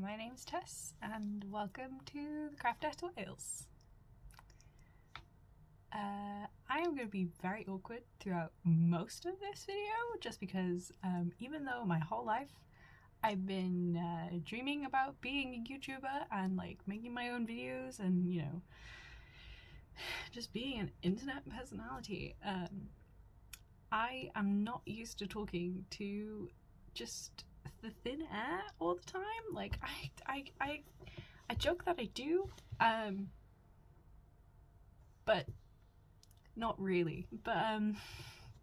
My name's Tess and welcome to TheCrafTessWales. I am going to be very awkward throughout most of this video just because even though my whole life I've been dreaming about being a YouTuber and like making my own videos and, you know, just being an internet personality, I am not used to talking to just the thin air all the time. Like I joke that I do, but not really. But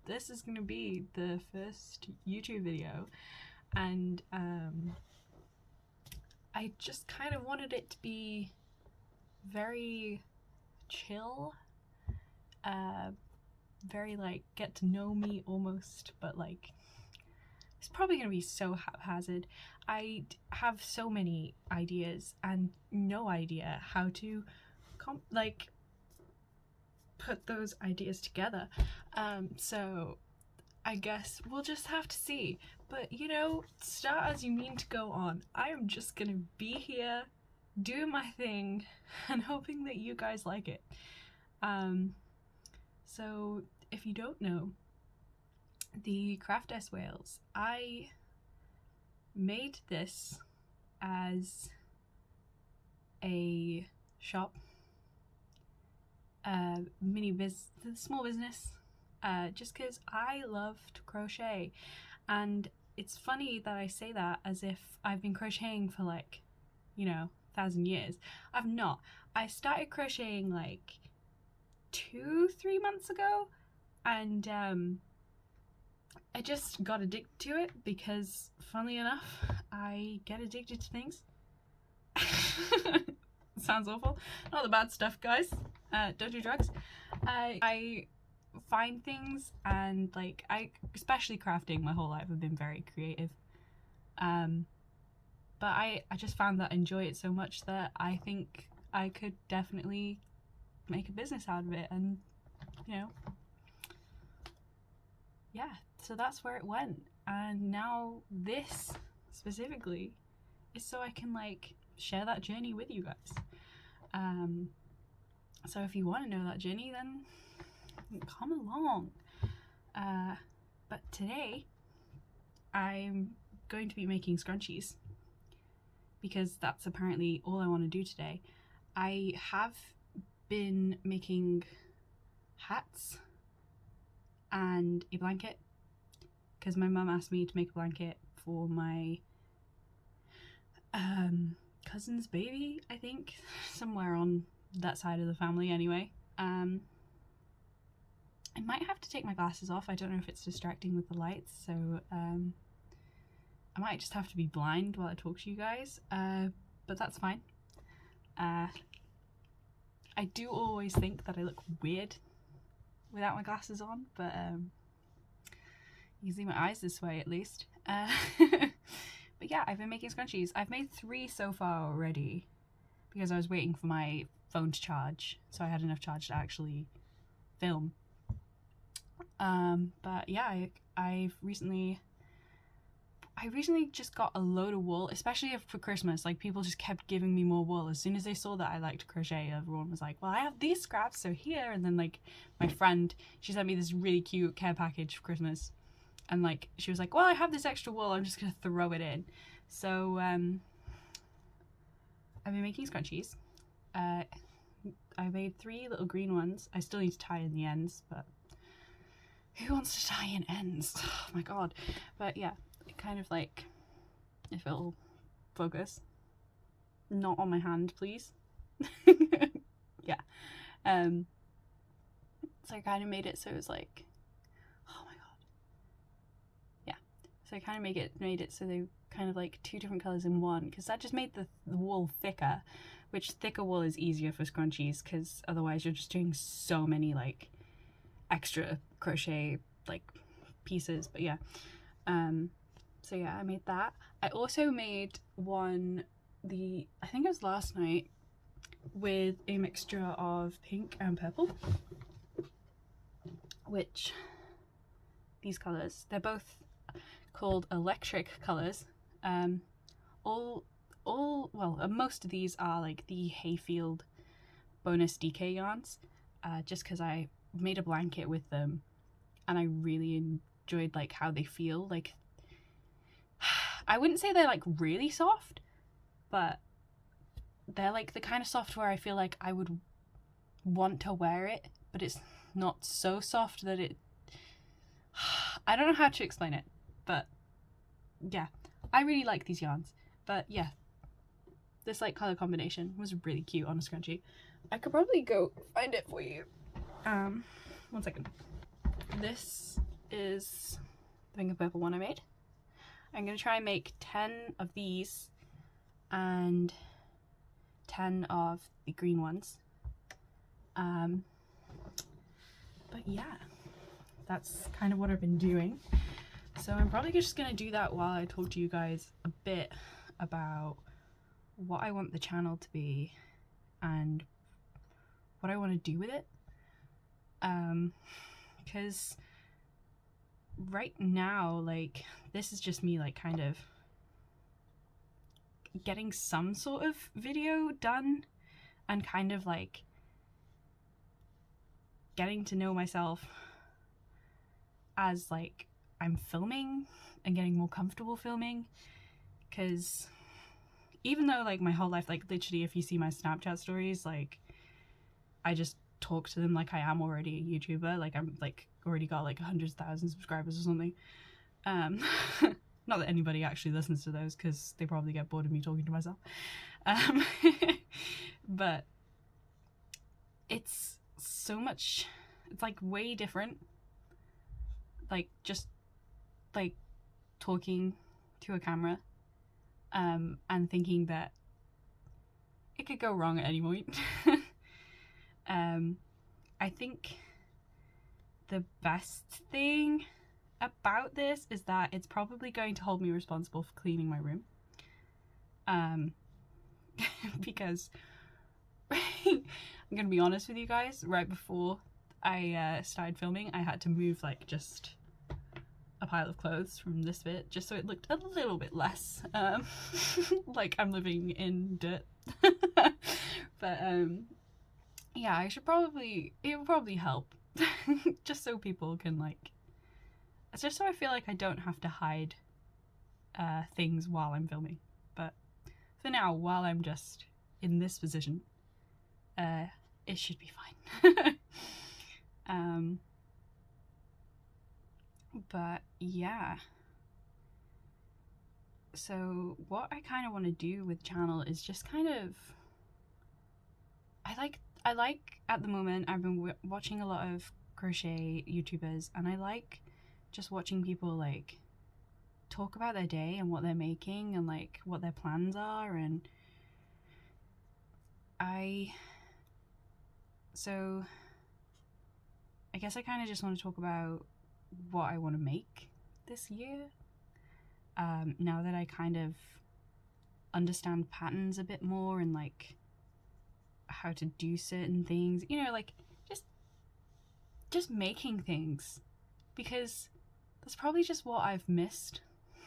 this is gonna be the first YouTube video, and I just kind of wanted it to be very chill, very like get to know me almost, but like it's probably going to be so haphazard. I have so many ideas and no idea how to put those ideas together. So I guess we'll just have to see. But you know, start as you mean to go on. I am just going to be here doing my thing and hoping that you guys like it. So if you don't know, TheCrafTessWales, I made this as a shop, small business, just because I love to crochet. And it's funny that I say that as if I've been crocheting for like, you know, 1,000 years. I've not. I started crocheting like 2-3 months ago, and I just got addicted to it because, funnily enough, I get addicted to things. Sounds awful. Not the bad stuff, guys. Don't do drugs. I find things and like especially crafting my whole life, I've been very creative. But I just found that I enjoy it so much that I think I could definitely make a business out of it, and you know, yeah, so that's where it went. And now this specifically is so I can like share that journey with you guys. So if you want to know that journey, then come along. But today I'm going to be making scrunchies because that's apparently all I want to do today. I have been making hats and a blanket because my mum asked me to make a blanket for my cousin's baby, I think, somewhere on that side of the family anyway. I might have to take my glasses off. I don't know if it's distracting with the lights, so I might just have to be blind while I talk to you guys, but that's fine. I do always think that I look weird without my glasses on, but you can see my eyes this way at least. But yeah, I've been making scrunchies. I've made 3 so far already because I was waiting for my phone to charge, so I had enough charge to actually film. But yeah, I recently just got a load of wool, especially for Christmas. Like, people just kept giving me more wool. As soon as they saw that I liked to crochet, everyone was like, well, I have these scraps, so here. And then like my friend, she sent me this really cute care package for Christmas, and like she was like, well, I have this extra wool, I'm just gonna throw it in. So I've been making scrunchies. I made 3 little green ones. I still need to tie in the ends, but who wants to tie in ends? Oh my god. But yeah, kind of like, if it'll focus, not on my hand, please. Yeah. So I kind of made it so it was like, oh my god. Yeah. So I kind of made it so they kind of like 2 different colors in one, because that just made the wool thicker, which thicker wool is easier for scrunchies because otherwise you're just doing so many like extra crochet like pieces. But yeah, so yeah, I made that. I also made one, I think it was last night, with a mixture of pink and purple, which these colors, they're both called electric colors. All most of these are like the Hayfield bonus DK yarns, just because I made a blanket with them and I really enjoyed like how they feel. Like, I wouldn't say they're like really soft, but they're like the kind of soft where I feel like I would want to wear it, but it's not so soft that it I don't know how to explain it, but yeah, I really like these yarns. But yeah, this like color combination was really cute on a scrunchie. I could probably go find it for you. 1 second. This is the pink and purple one I made. I'm gonna try and make 10 of these and 10 of the green ones. But yeah, that's kind of what I've been doing. So I'm probably just gonna do that while I talk to you guys a bit about what I want the channel to be and what I want to do with it. Because right now, like, this is just me like kind of getting some sort of video done and kind of like getting to know myself as like I'm filming and getting more comfortable filming. Because even though like my whole life, like literally if you see my Snapchat stories, like I just talk to them like I am already a YouTuber, like I'm like already got like 100,000 subscribers or something. Not that anybody actually listens to those because they probably get bored of me talking to myself. But it's so much, it's like way different, like just like talking to a camera and thinking that it could go wrong at any point. I think the best thing about this is that it's probably going to hold me responsible for cleaning my room. Because I'm gonna be honest with you guys, right before I started filming, I had to move like just a pile of clothes from this bit just so it looked a little bit less like I'm living in dirt. But yeah, it would probably help just so people can like, it's just so I feel like I don't have to hide things while I'm filming. But for now, while I'm just in this position, it should be fine. But yeah, so what I kind of want to do with the channel is just kind of, I like at the moment I've been watching a lot of crochet YouTubers, and I like just watching people like talk about their day and what they're making and like what their plans are. And so I guess I kind of just want to talk about what I want to make this year, now that I kind of understand patterns a bit more and like how to do certain things, you know, like just making things, because that's probably just what I've missed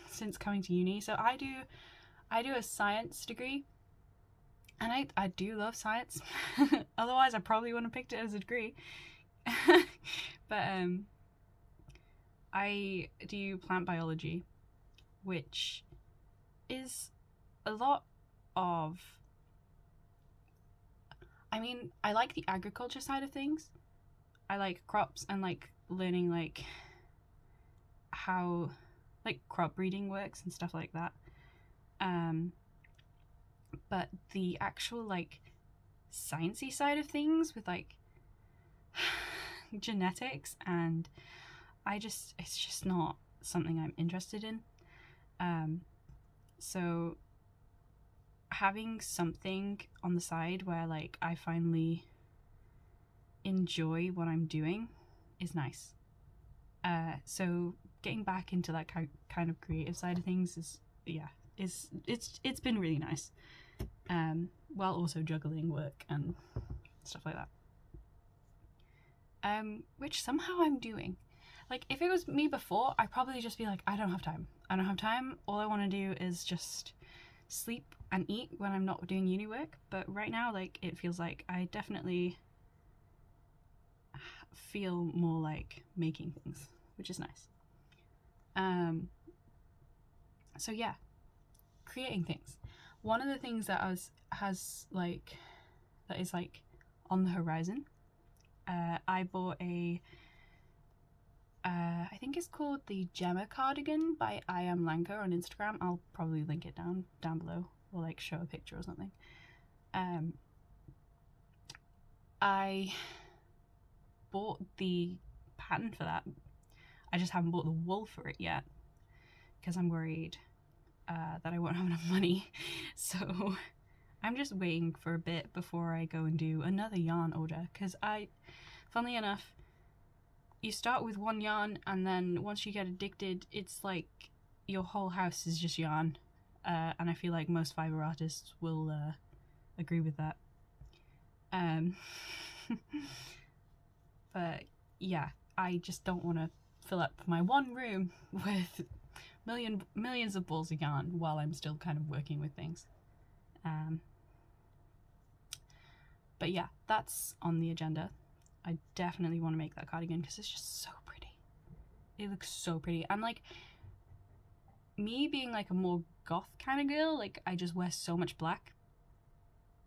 since coming to uni. So I do a science degree, and I do love science. Otherwise I probably wouldn't have picked it as a degree. But I do plant biology, which is a lot of, I mean, I like the agriculture side of things. I like crops and like learning like how like crop breeding works and stuff like that. But the actual like sciencey side of things with like genetics, and it's just not something I'm interested in. So having something on the side where like I finally enjoy what I'm doing is nice. So getting back into that kind of creative side of things it's been really nice, while also juggling work and stuff like that, which somehow I'm doing. Like if it was me before, I'd probably just be like, I don't have time, all I want to do is just sleep and eat when I'm not doing uni work, but right now, like, it feels like I definitely feel more like making things, which is nice. So yeah, creating things. One of the things that that is like on the horizon, I bought I think it's called the Gemma cardigan by I Am Lanka on Instagram. I'll probably link it down below, or like show a picture or something. I bought the pattern for that. I just haven't bought the wool for it yet because I'm worried that I won't have enough money. So I'm just waiting for a bit before I go and do another yarn order, because funnily enough, you start with one yarn and then once you get addicted, it's like your whole house is just yarn, and I feel like most fiber artists will agree with that. But yeah, I just don't want to fill up my one room with millions of balls of yarn while I'm still kind of working with things. But yeah, that's on the agenda. I definitely want to make that cardigan because it's just so pretty. It looks so pretty. And like, me being like a more goth kind of girl, like I just wear so much black,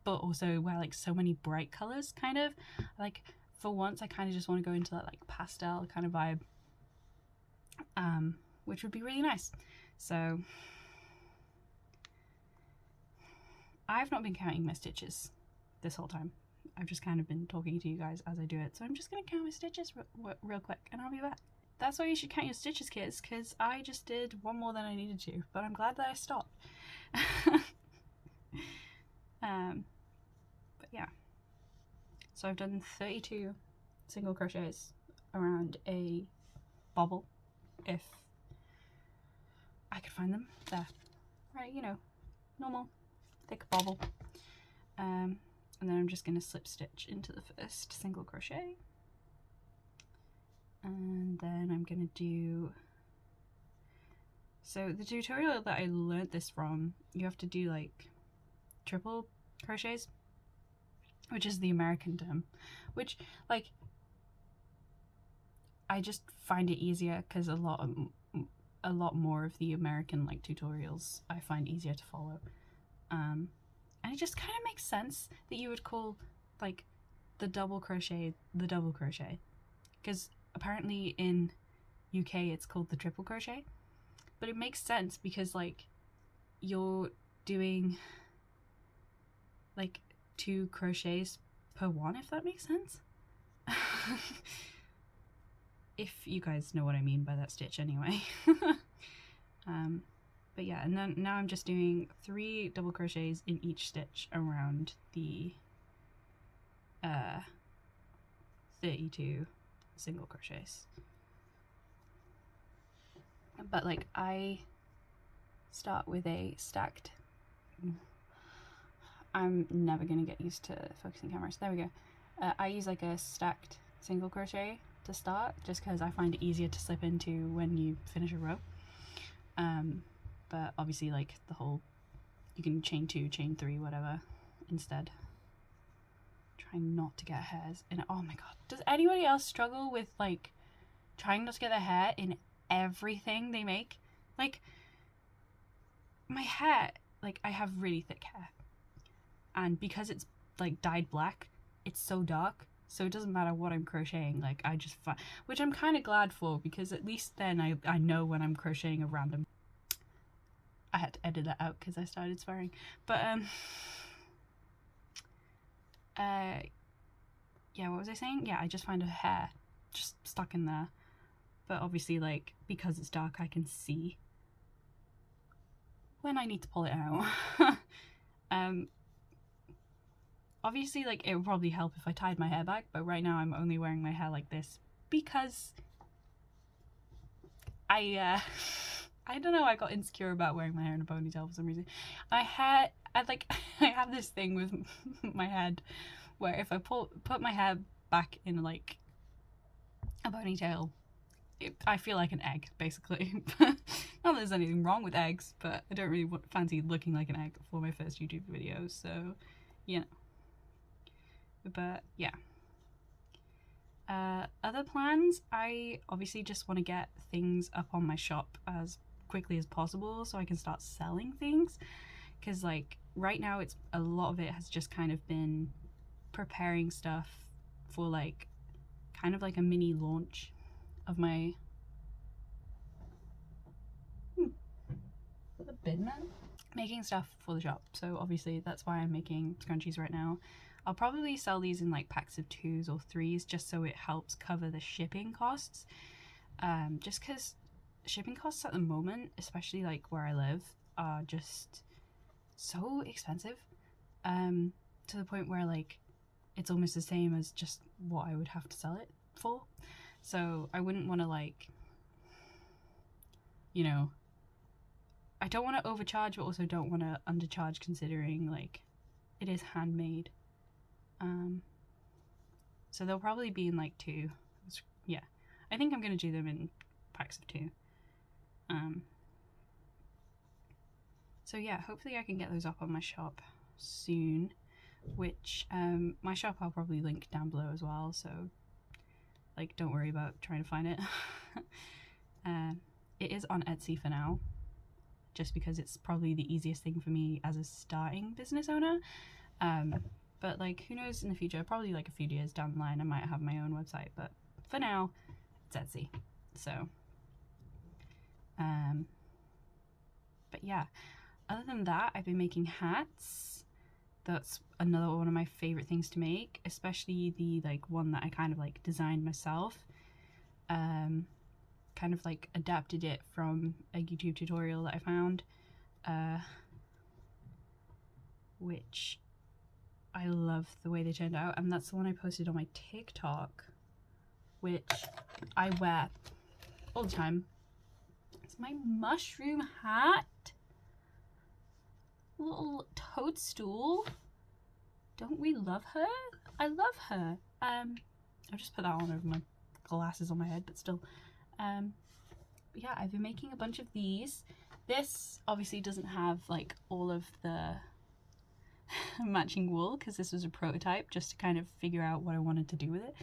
but also wear like so many bright colors, kind of. Like, for once I kind of just want to go into that like pastel kind of vibe, which would be really nice. So I've not been counting my stitches this whole time. I've just kind of been talking to you guys as I do it, so I'm just gonna count my stitches real quick and I'll be back. That's why you should count your stitches, kids, because I just did one more than I needed to, but I'm glad that I stopped. But yeah, so I've done 32 single crochets around a bobble, if I could find them. There, right, you know, normal thick bobble. And then I'm just going to slip stitch into the first single crochet, and then I'm going to do, so the tutorial that I learned this from, you have to do like triple crochets, which is the American term, which like I just find it easier because a lot more of the American like tutorials I find easier to follow. And it just kind of makes sense that you would call like the double crochet the double crochet, because apparently in UK it's called the triple crochet, but it makes sense because like you're doing like 2 crochets per one, if that makes sense. If you guys know what I mean by that stitch anyway. But yeah, and then now I'm just doing 3 double crochets in each stitch around the 32 single crochets. But like, I start with a stacked, I'm never gonna get used to focusing cameras. There we go. I use like a stacked single crochet to start, just because I find it easier to slip into when you finish a row. But obviously like the whole, you can chain 2, chain 3, whatever instead. Try not to get hairs in it. Oh my god, does anybody else struggle with like trying not to get their hair in everything they make? Like, my hair, like I have really thick hair, and because it's like dyed black, it's so dark, so it doesn't matter what I'm crocheting, like I just find, which I'm kind of glad for, because at least then I know when I'm crocheting a random, I had to edit that out because I started swearing, but yeah, what was I saying? Yeah, I just find a hair just stuck in there, but obviously like because it's dark I can see when I need to pull it out. Obviously like it would probably help if I tied my hair back, but right now I'm only wearing my hair like this because I don't know, I got insecure about wearing my hair in a ponytail for some reason. I have this thing with my head where if I put my hair back in like a ponytail, I feel like an egg, basically. Not that there's anything wrong with eggs, but I don't really fancy looking like an egg for my first YouTube video, so, you know. But, yeah. Other plans, I obviously just want to get things up on my shop as quickly as possible so I can start selling things, because like right now it's a lot of it has just kind of been preparing stuff for like kind of like a mini launch of my the bin man making stuff for the shop. So obviously that's why I'm making scrunchies right now. I'll probably sell these in like packs of 2s or 3s just so it helps cover the shipping costs, just because shipping costs at the moment, especially like where I live, are just so expensive, to the point where like it's almost the same as just what I would have to sell it for. So I wouldn't want to, like, you know, I don't want to overcharge but also don't want to undercharge, considering like it is handmade. So they'll probably be in like 2. Yeah, I think I'm gonna do them in packs of 2. So yeah, hopefully I can get those up on my shop soon, which my shop I'll probably link down below as well, so like don't worry about trying to find it. It is on Etsy for now, just because it's probably the easiest thing for me as a starting business owner. But like, who knows in the future, probably like a few years down the line I might have my own website, but for now it's Etsy. So but yeah, other than that, I've been making hats. That's another one of my favorite things to make, especially the like one that I kind of like designed myself. Kind of like adapted it from a YouTube tutorial that I found, which I love the way they turned out, and that's the one I posted on my TikTok, which I wear all the time. It's my mushroom hat. Little toadstool. Don't we love her? I love her. I'll just put that on over my glasses on my head, but still. Yeah, I've been making a bunch of these. This obviously doesn't have like all of the matching wool, because this was a prototype just to kind of figure out what I wanted to do with it.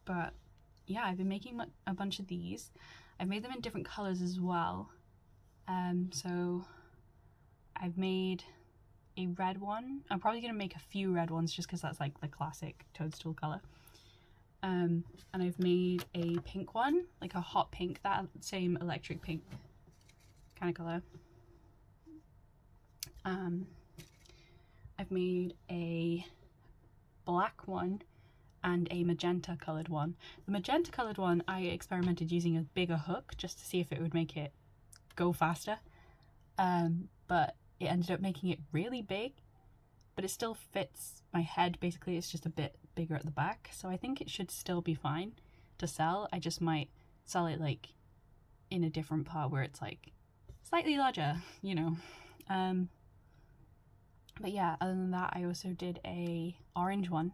But yeah, I've been making a bunch of these. I've made them in different colors as well. So I've made a red one. I'm probably going to make a few red ones just because that's like the classic toadstool color. And I've made a pink one, like a hot pink, that same electric pink kind of color. I've made a black one and a magenta colored one. The magenta colored one I experimented using a bigger hook just to see if it would make it go faster, but it ended up making it really big, but it still fits my head. Basically it's just a bit bigger at the back, so I think it should still be fine to sell. I just might sell it like in a different part where it's like slightly larger, you know. But yeah, other than that, I also did a orange one.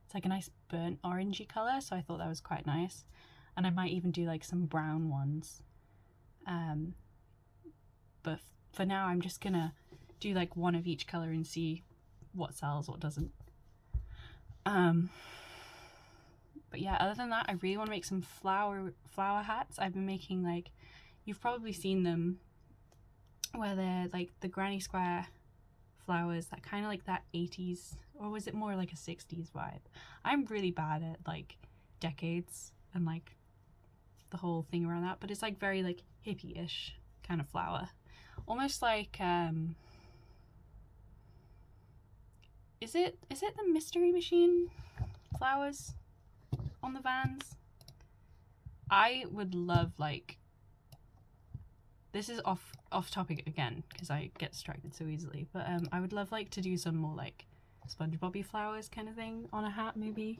It's like a nice burnt orangey color, so I thought that was quite nice. And I might even do like some brown ones. But for now I'm just gonna do like one of each color and see what sells, what doesn't. But yeah, other than that, I really want to make some flower hats. I've been making, like, you've probably seen them, where they're like the granny square flowers, that kind of like that 80s, or was it more like a 60s vibe? I'm really bad at like decades and like the whole thing around that, but it's like very like hippie-ish kind of flower, almost like is it the Mystery Machine flowers on the Vans? I would love, like, this is off topic again because I get distracted so easily, but I would love like to do some more like SpongeBob-y flowers kind of thing on a hat maybe.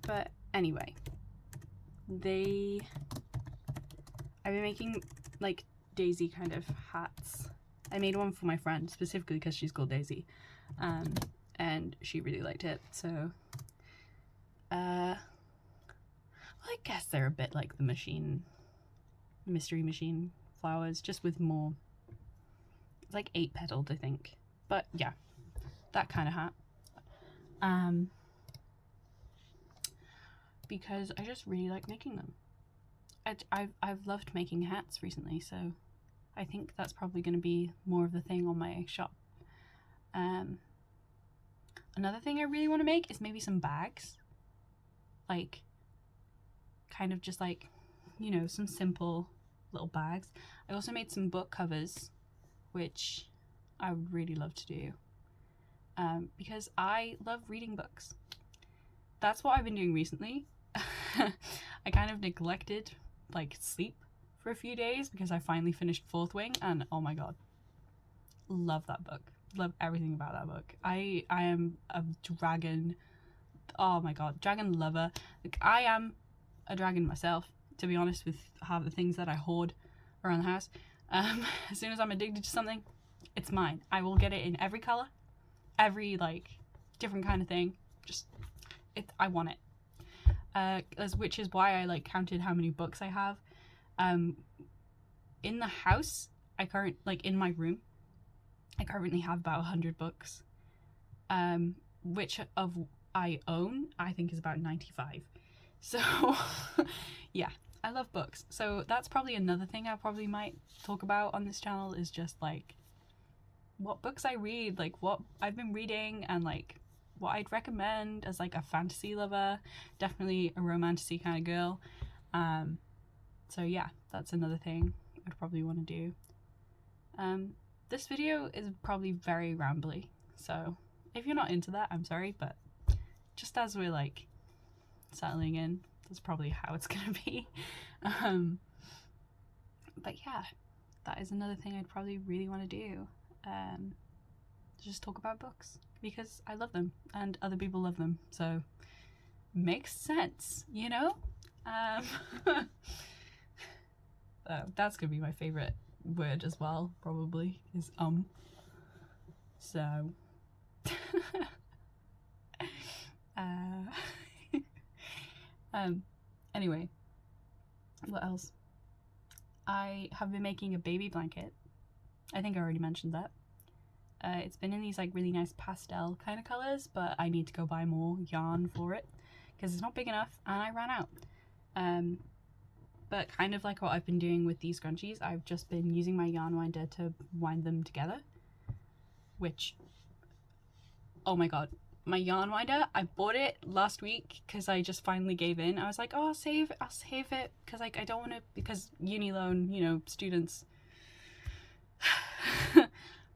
But anyway, I've been making like daisy kind of hats I made one for my friend specifically because she's called Daisy, and she really liked it. So well, I guess they're a bit like the mystery machine flowers, just with more, it's like 8 petaled, I think. But yeah, that kind of hat. Because I just really like making them. I've loved making hats recently, so I think that's probably going to be more of the thing on my shop. Another thing I really want to make is maybe some bags, like kind of just like, you know, some simple little bags. I also made some book covers, which I would really love to do, because I love reading books. That's what I've been doing recently. I kind of neglected like sleep for a few days because I finally finished Fourth Wing, and oh my god, love that book. Love everything about that book. I am a dragon, oh my god, dragon lover. Like, I am a dragon myself, to be honest, with half the things that I hoard around the house. As soon as I'm addicted to something, it's mine. I will get it in every color, every like different kind of thing. Just I want it. Which is why I like counted how many books I have. In the house, in my room, I currently have about 100 books, which of I own, I think is about 95. So yeah, I love books. So that's probably another thing I probably might talk about on this channel, is just like what books I read, like what I've been reading, and like what I'd recommend as like a fantasy lover, definitely a romantasy kind of girl. So yeah, that's another thing I'd probably want to do. This video is probably very rambly, so if you're not into that, I'm sorry, but just as we're like settling in, that's probably how it's gonna be. But yeah, that is another thing I'd probably really want to do. Just talk about books, because I love them and other people love them, so makes sense, you know? That's gonna be my favorite word as well, probably, is so anyway, what else? I have been making a baby blanket. I think I already mentioned that. It's been in these like really nice pastel kind of colors, but I need to go buy more yarn for it because it's not big enough and I ran out. But kind of like what I've been doing with these scrunchies, I've just been using my yarn winder to wind them together, which, oh my god, my yarn winder, I bought it last week because I just finally gave in. I was like, oh, I'll save it because like I don't want to, because uni loan, you know, students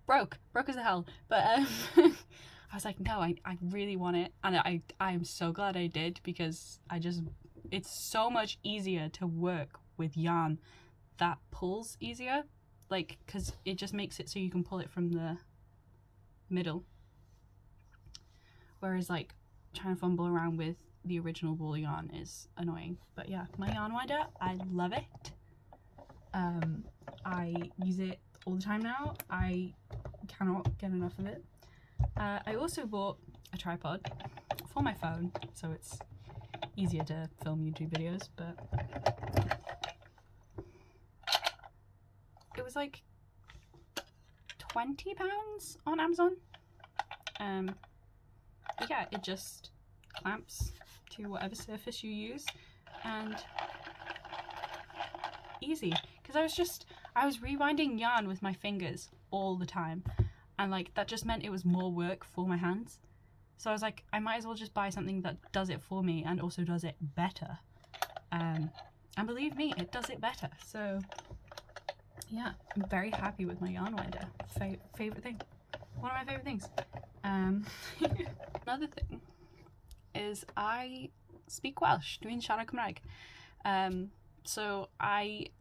broke as hell, but I was like, no, I really want it, and I am so glad I did, because it's so much easier to work with yarn that pulls easier, like, because it just makes it so you can pull it from the middle, whereas like trying to fumble around with the original wool yarn is annoying. But yeah, my yarn winder, I love it. I use it all the time now. I cannot get enough of it. I also bought a tripod for my phone, so it's easier to film YouTube videos, but it was like £20 on Amazon. But yeah, it just clamps to whatever surface you use, and easy, because I was rewinding yarn with my fingers all the time, and like that just meant it was more work for my hands. So I was like, I might as well just buy something that does it for me and also does it better. And believe me, it does it better. So yeah, I'm very happy with my yarn winder. Favorite thing. One of my favorite things. Another thing is I speak Welsh, dwi'n siarad Cymraeg. So I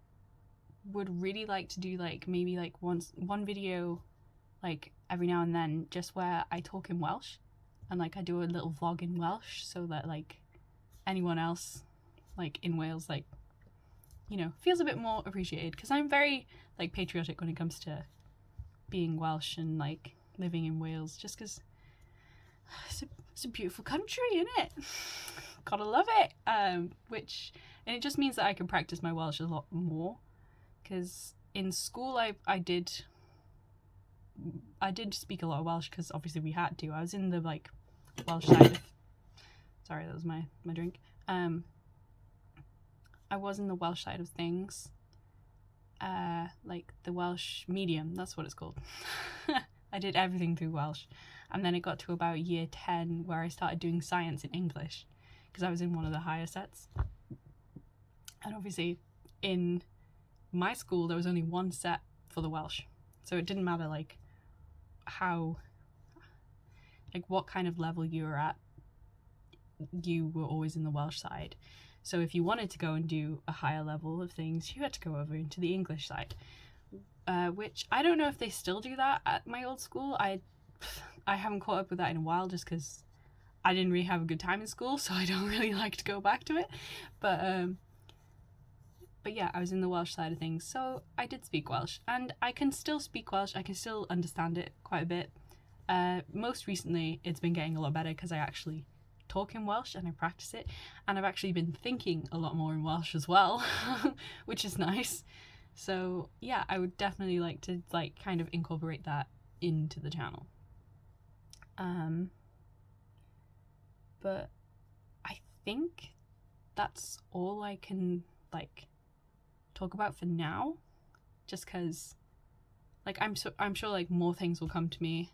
would really like to do like maybe like one video like every now and then, just where I talk in Welsh, and like I do a little vlog in Welsh, so that like anyone else like in Wales, like, you know, feels a bit more appreciated, because I'm very like patriotic when it comes to being Welsh and like living in Wales, just because it's a beautiful country, isn't it? Gotta love it. And it just means that I can practice my Welsh a lot more, because in school I did speak a lot of Welsh because obviously we had to. I was in the like Welsh side of, sorry, that was my drink. I was in the Welsh side of things, like the Welsh medium, that's what it's called. I did everything through Welsh, and then it got to about year 10 where I started doing science in English, because I was in one of the higher sets. And obviously in my school there was only one set for the Welsh, so it didn't matter like what kind of level you were at, you were always in the Welsh side. So if you wanted to go and do a higher level of things, you had to go over into the English side, which I don't know if they still do that at my old school. I haven't caught up with that in a while, just because I didn't really have a good time in school, so I don't really like to go back to it. But yeah, I was in the Welsh side of things, so I did speak Welsh, and I can still speak Welsh. I can still understand it quite a bit. Most recently, it's been getting a lot better because I actually talk in Welsh and I practice it, and I've actually been thinking a lot more in Welsh as well, which is nice. So yeah, I would definitely like to like kind of incorporate that into the channel. But I think that's all I can like talk about for now, just because like I'm sure like more things will come to me,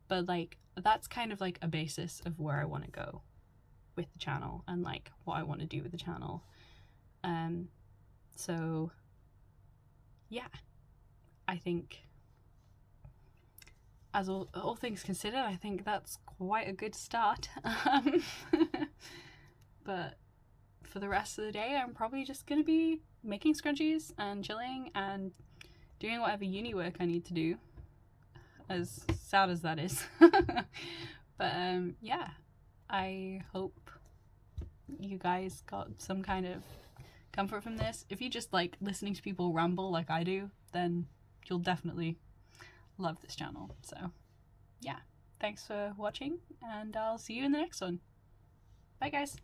but like that's kind of like a basis of where I want to go with the channel and like what I want to do with the channel. So yeah, I think as all things considered, I think that's quite a good start. But for the rest of the day, I'm probably just gonna be making scrunchies and chilling and doing whatever uni work I need to do, as sad as that is. But yeah, I hope you guys got some kind of comfort from this. If you just like listening to people ramble like I do, then you'll definitely love this channel. So yeah, thanks for watching, and I'll see you in the next one. Bye guys.